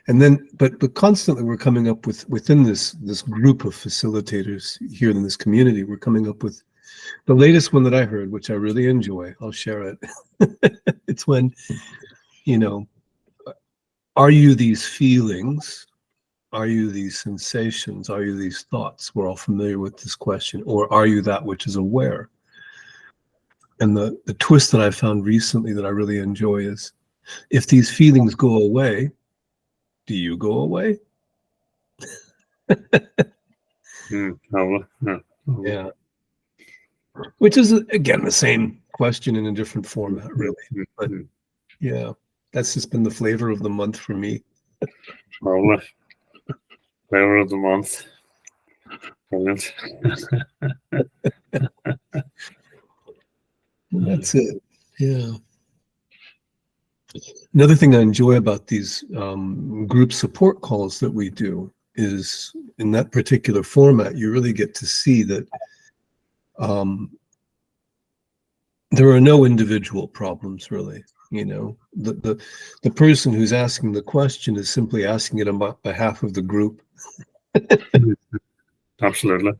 And then, but constantly we're coming up within this group of facilitators here in this community, we're coming up with the latest one that I heard, which I really enjoy. I'll share it. It's when, are you these feelings? Are you these sensations? Are you these thoughts? We're all familiar with this question. Or are you that which is aware? And the twist that I found recently that I really enjoy is, if these feelings go away, do you go away? Yeah. Which is, again, the same question in a different format, really. But yeah, that's just been the flavor of the month for me. Flavor of the month. Brilliant. That's it. Yeah. Another thing I enjoy about these group support calls that we do is, in that particular format, you really get to see that there are no individual problems, really. The person who's asking the question is simply asking it on behalf of the group. Absolutely.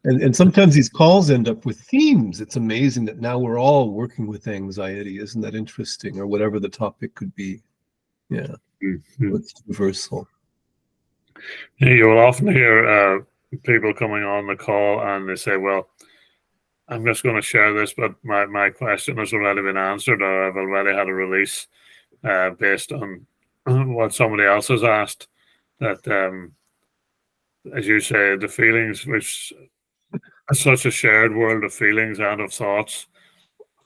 And sometimes these calls end up with themes. It's amazing that now we're all working with anxiety. Isn't that interesting? Or whatever the topic could be. Yeah, it's universal. Yeah, you will often hear people coming on the call and they say, well, I'm just going to share this, but my question has already been answered, or I've already had a release based on what somebody else has asked. That, as you say, the feelings, which is such a shared world of feelings and of thoughts.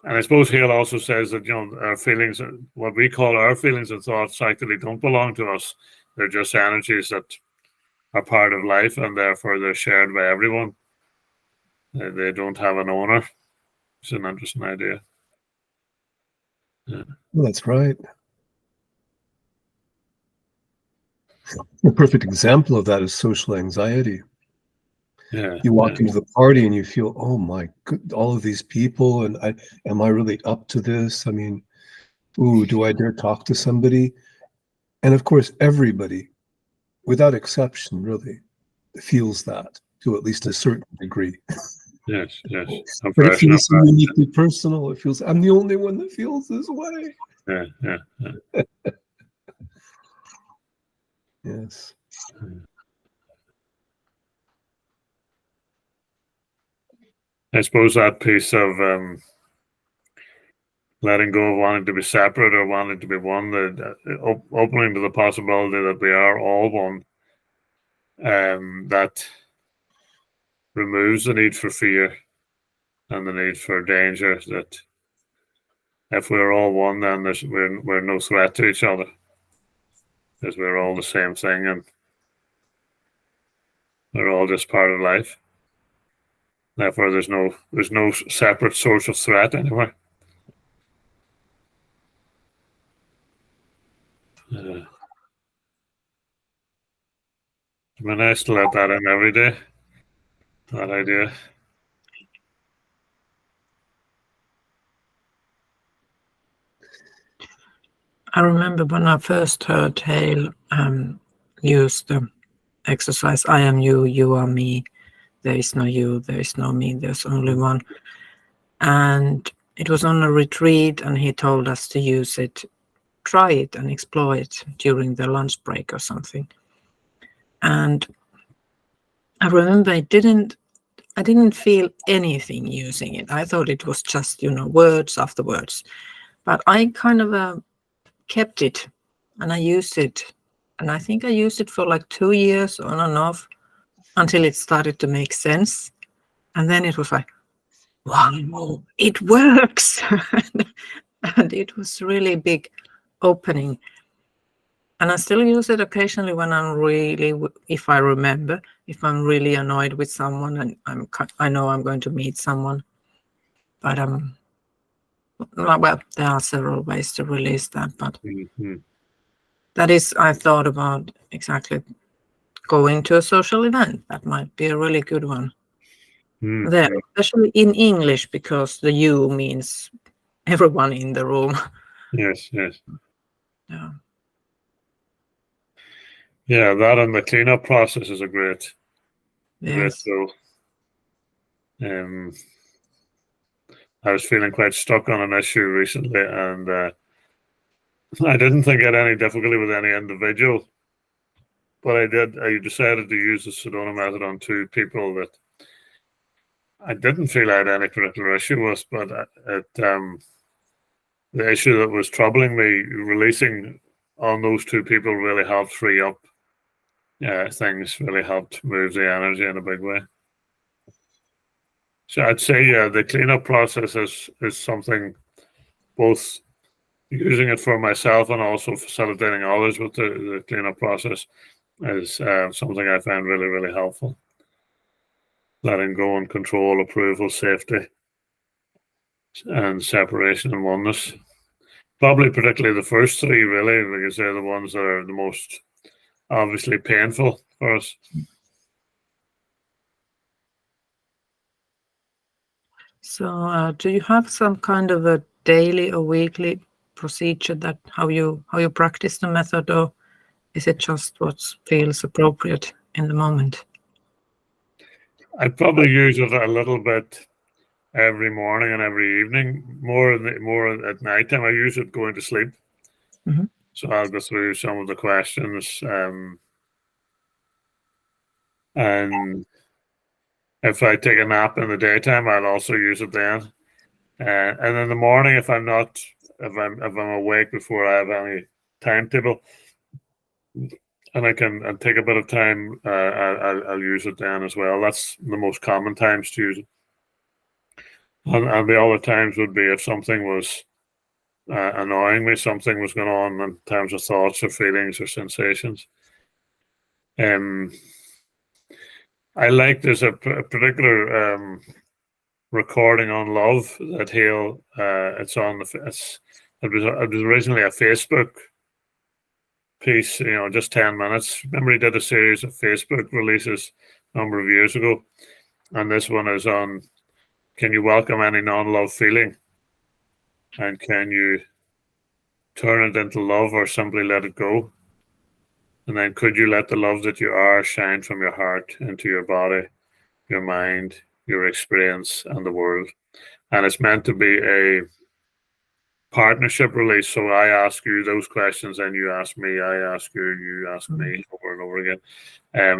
And I suppose Hale also says that, our feelings, what we call our feelings and thoughts, actually don't belong to us. They're just energies that are part of life, and therefore they're shared by everyone. They don't have an owner. It's an interesting idea. Yeah. Well, that's right. A perfect example of that is social anxiety. Yeah, you walk into the party and you feel, oh my god, all of these people, and am I really up to this? I mean, ooh, do I dare talk to somebody? And of course, everybody, without exception, really feels that to at least a certain degree. Yes. But it feels so uniquely personal. It feels I'm the only one that feels this way. Yeah. Yes. I suppose that piece of letting go of wanting to be separate or wanting to be one, opening to the possibility that we are all one, that removes the need for fear and the need for danger. That if we're all one, then we're no threat to each other, because we're all the same thing and we're all just part of life. Therefore, there's no separate source of threat anywhere. It'd be nice to let that in every day. That idea. I remember when I first heard Hale use the exercise, I am you, you are me, there is no you, there is no me, there's only one. And it was on a retreat and he told us to use it, try it and explore it during the lunch break or something. And I remember I didn't feel anything using it. I thought it was just, words after words. But I kind of kept it and I used it. And I think I used it for like 2 years on and off until it started to make sense. And then it was like, wow, it works. And it was really big opening. And I still use it occasionally when I'm really, if I remember, if I'm really annoyed with someone and I know I'm going to meet someone. But well, there are several ways to release that. But that is, I thought about exactly going to a social event. That might be a really good one. There, especially in English, because the you means everyone in the room. Yes. Yeah. Yeah, that and the cleanup process is a great tool. I was feeling quite stuck on an issue recently, and I didn't think I had any difficulty with any individual, but I decided to use the Sedona Method on 2 people that I didn't feel I had any particular issue with, but the issue that was troubling me, releasing on those 2 people really helped free up things, really helped move the energy in a big way. So I'd say, the cleanup process is something, both using it for myself and also facilitating others with the cleanup process is something I find really, really helpful. Letting go and control, approval, safety, and separation and oneness. Probably particularly the first 3, really, because they're the ones that are the most obviously painful for us. So do you have some kind of a daily or weekly procedure that how you practice the method, or is it just what feels appropriate in the moment? I probably use it a little bit every morning and every evening. More at night time. I use it going to sleep. Mm-hmm. So I'll go through some of the questions, and if I take a nap in the daytime, I'll also use it then. And in the morning, if I'm awake before I have any timetable, and I can take a bit of time, I'll use it then as well. That's the most common times to use it. And the other times would be if something was annoying me, something was going on in terms of thoughts or feelings or sensations. I like there's a particular recording on love that it's on it was originally a Facebook piece, just 10 minutes. Remember, he did a series of Facebook releases a number of years ago, and this one is on, can you welcome any non-love feeling, and can you turn it into love or simply let it go? And then, could you let the love that you are shine from your heart into your body, your mind, your experience, and the world? And it's meant to be a partnership release. So I ask you those questions, and you ask me. I ask you, you ask me, over and over again.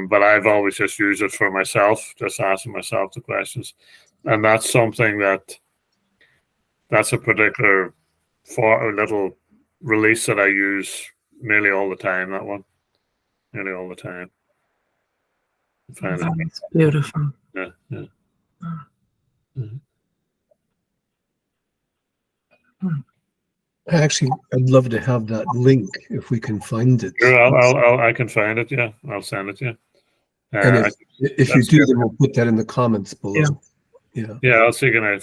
But I've always just used it for myself, just asking myself the questions. And that's something that's a particular little release that I use nearly all the time. That one, nearly all the time. That's beautiful. Yeah. Mm-hmm. Actually, I'd love to have that link if we can find it. Sure, I can find it. Yeah, I'll send it to you. And if you do, then we'll put that in the comments below. Yeah. I'll see. Can I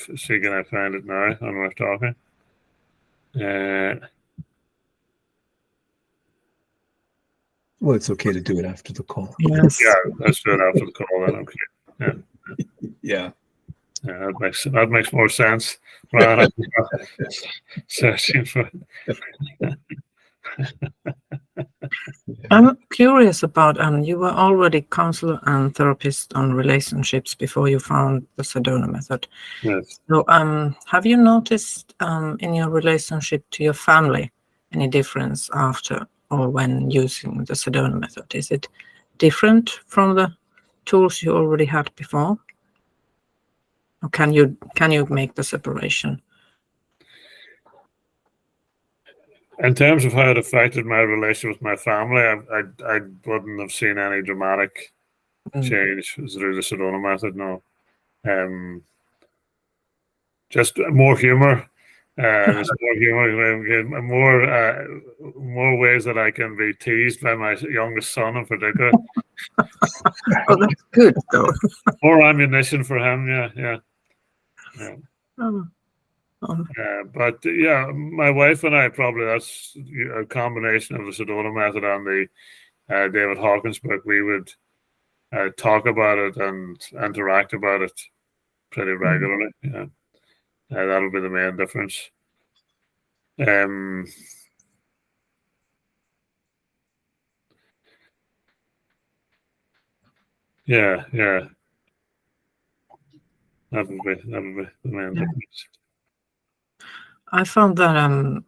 find it now when we're talking? Well, it's okay to do it after the call. Yes. Yeah, let's do it after the call then. Okay. Yeah. Yeah, that makes more sense. Rather than searching for. I'm curious about, you were already counselor and therapist on relationships before you found the Sedona Method. Yes. So, have you noticed in your relationship to your family any difference after or when using the Sedona Method? Is it different from the tools you already had before? Or can you make the separation? In terms of how it affected my relationship with my family, I wouldn't have seen any dramatic change through the Sedona Method. No, just more humor. There's more humor, more ways that I can be teased by my youngest son in particular. Oh, that's good though. More ammunition for him. Yeah. But yeah, my wife and I that's a combination of the Sedona Method and the David Hawkins book. We would talk about it and interact about it pretty regularly. Yeah, that'll be the main difference. Yeah. That would be the main difference. I found that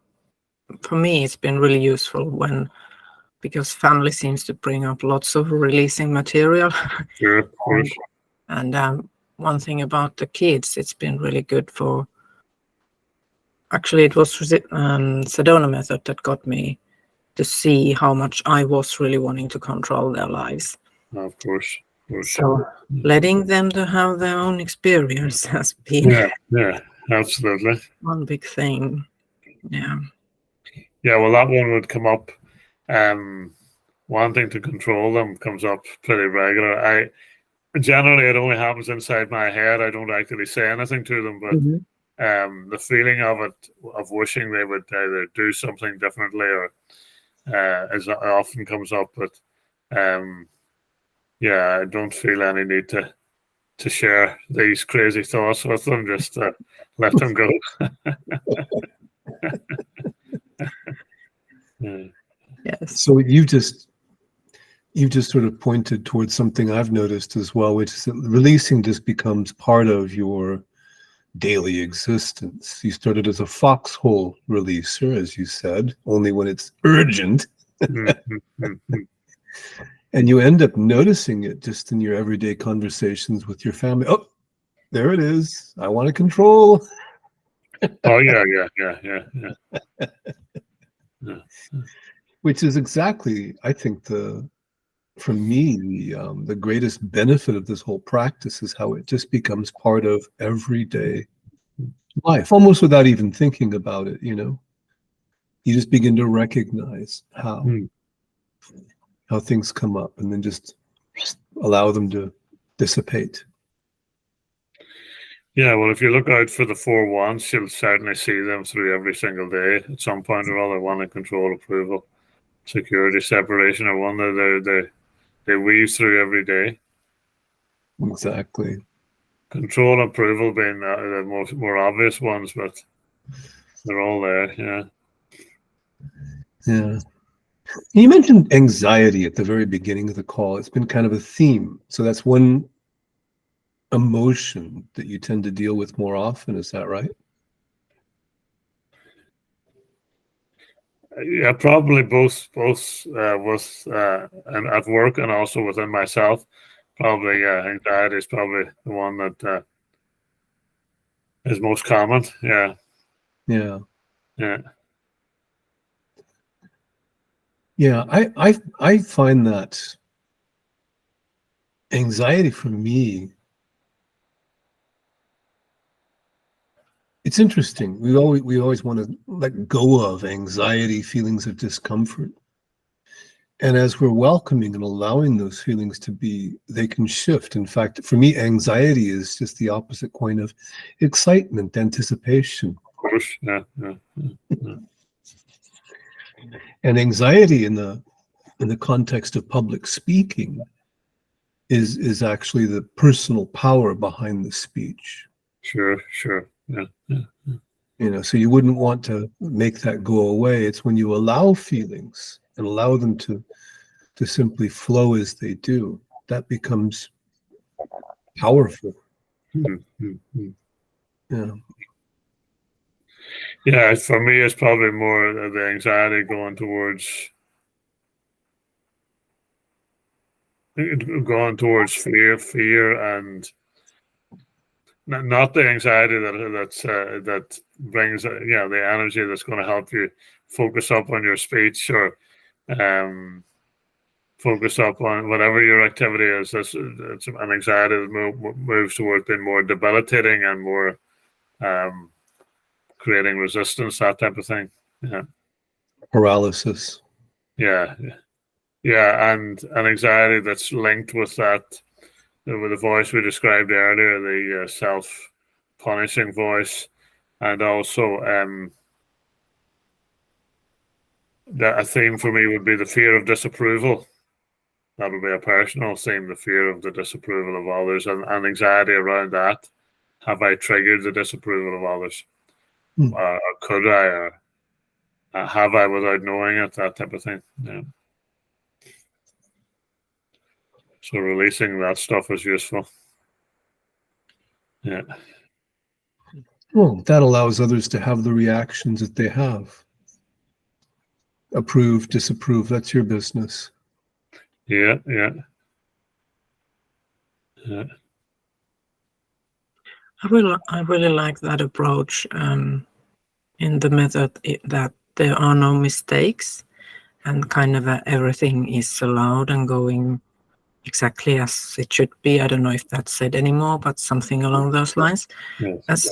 for me it's been really useful because family seems to bring up lots of releasing material. Sure, of course. And one thing about the kids, it's been really good for. Actually, it was Sedona Method that got me to see how much I was really wanting to control their lives. Of course. So letting them to have their own experience has been absolutely one big thing. Yeah, well, that one would come up. Wanting to control them comes up pretty regular. Generally it only happens inside my head. I don't actually say anything to them, but the feeling of wishing they would either do something differently or as often comes up. But I don't feel any need to share these crazy thoughts with them. Just let them go. Yes. So you just you've just sort of pointed towards something I've noticed as well, which is that releasing just becomes part of your daily existence. You started as a foxhole releaser, as you said, only when it's urgent. And you end up noticing it just in your everyday conversations with your family. Oh, there it is. I want to control. Oh, yeah. Which is exactly, I think, for me, the greatest benefit of this whole practice is how it just becomes part of everyday life, almost without even thinking about it, you know. You just begin to recognize how things come up and then just allow them to dissipate. Yeah, well, if you look out for the 4 wants, you'll certainly see them through every single day at some point or other. One, control, approval, security, separation, or one that they weave through every day. Exactly. Control and approval being the more obvious ones, but they're all there. Yeah. Yeah. You mentioned anxiety at the very beginning of the call. It's been kind of a theme. So that's one emotion that you tend to deal with more often. Is that right? Yeah, probably both with and at work and also within myself. Probably anxiety is probably the one that is most common. Yeah. Yeah. Yeah. Yeah. I find that anxiety for me, it's interesting. We always want to let go of anxiety, feelings of discomfort. And as we're welcoming and allowing those feelings to be, they can shift. In fact, for me, anxiety is just the opposite coin of excitement, anticipation. Of course. Yeah. And anxiety in the context of public speaking is actually the personal power behind the speech. Sure. Yeah. You know, so you wouldn't want to make that go away. It's when you allow feelings and allow them to simply flow as they do, that becomes powerful. Yeah. Yeah, for me, it's probably more the anxiety going towards fear, and not the anxiety that brings the energy that's going to help you focus up on your speech or focus up on whatever your activity is. It's an anxiety that moves towards being more debilitating and more creating resistance, that type of thing. Yeah. Paralysis. Yeah, and an anxiety that's linked with that, with the voice we described earlier, the self-punishing voice, and also a theme for me would be the fear of disapproval. That would be a personal theme, the fear of the disapproval of others, and anxiety around that. Have I triggered the disapproval of others? Or could I? Or have I without knowing it? That type of thing. Yeah. So releasing that stuff is useful. Yeah. Well, that allows others to have the reactions that they have. Approve, disapprove, that's your business. I really like that approach in the method, that there are no mistakes and kind of everything is allowed and going exactly as it should be. I don't know if that's said anymore, but something along those lines. Yes. As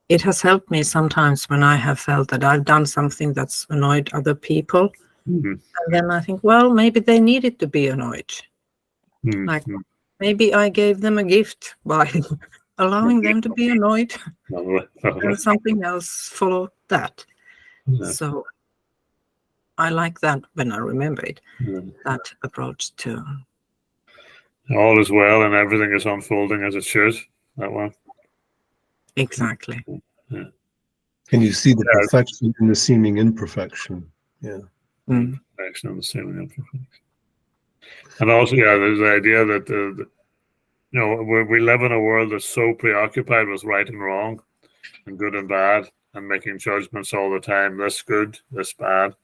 it has helped me sometimes when I have felt that I've done something that's annoyed other people. Mm-hmm. And then I think, well, maybe they needed to be annoyed. Mm-hmm. Like maybe I gave them a gift by allowing them to be annoyed. And something else followed that. Yeah. So I like that when I remember it, that approach too. All is well and everything is unfolding as it should. That one. Exactly. Yeah. And you see the perfection in the seeming imperfection. Yeah. Perfection and the seeming imperfection. And also, yeah, there's the idea that we live in a world that's so preoccupied with right and wrong, and good and bad, and making judgments all the time. This good, this bad.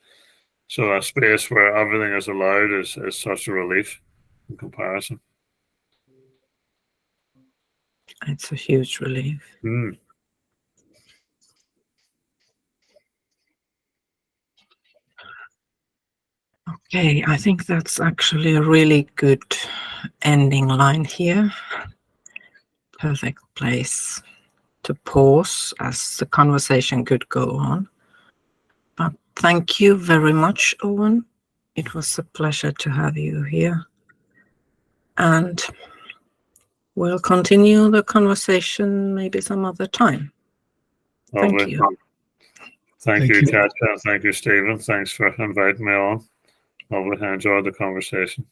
So a space where everything is allowed is such a relief in comparison. It's a huge relief. Mm. Okay, I think that's actually a really good ending line here. Perfect place to pause, as the conversation could go on. But thank you very much, Owen. It was a pleasure to have you here. And we'll continue the conversation maybe some other time. Lovely. Thank you. Thank you, you. Katja. Thank you, Stephen. Thanks for inviting me on. Lovely. I enjoyed the conversation.